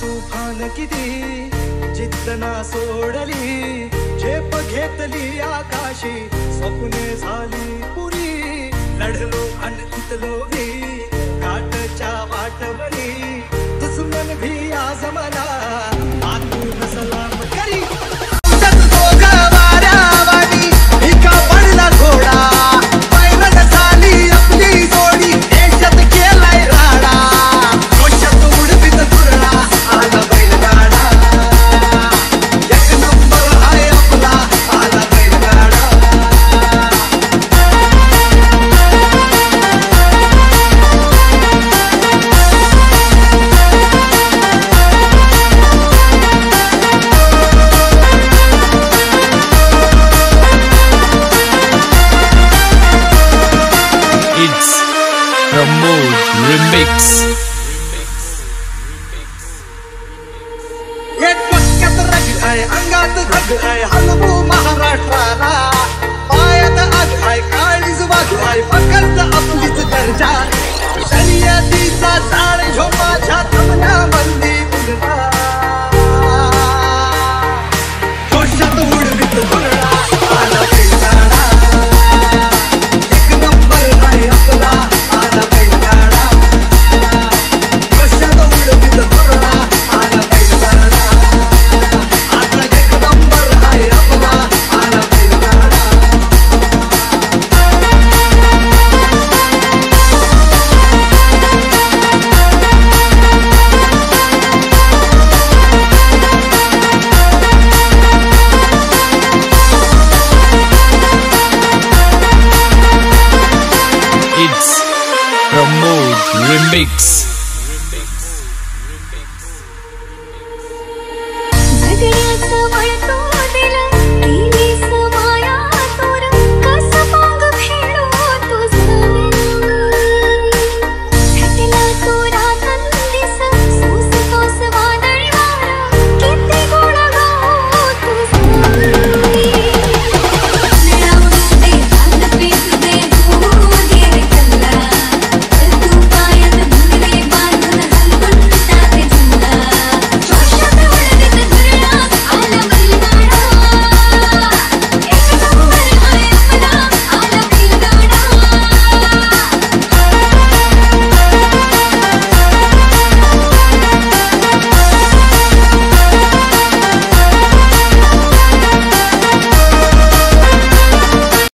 तुफान किती जिद्द ना सोडली, झेप घेतली आकाशी, स्वप्ने झाली पुरी, लढलो अन जितलो मी काटच्या वाटवरी, दुश्मन भी आज मला आतून सलाम करी। Remix. एक पक्क्यात रग आहे, अंगात धग आहे, हलवू महाराष्ट्राला, पायात आग आहे, काळीज वाघ आहे, फक्त आपलीच दर्जा, शर्यतीचा जाळ ह्यो माझ्या थमण्याबंदी उडला, जोशात उडवीत गुरळा आला बैलगाडा, एक नंबर आहे आपला आला बैलगाडा, जोशात उडवीत गुरळा आला बैलगाडा, आता एक नंबर आहे आपला आला बैलगाडा। It's Pramod Remix.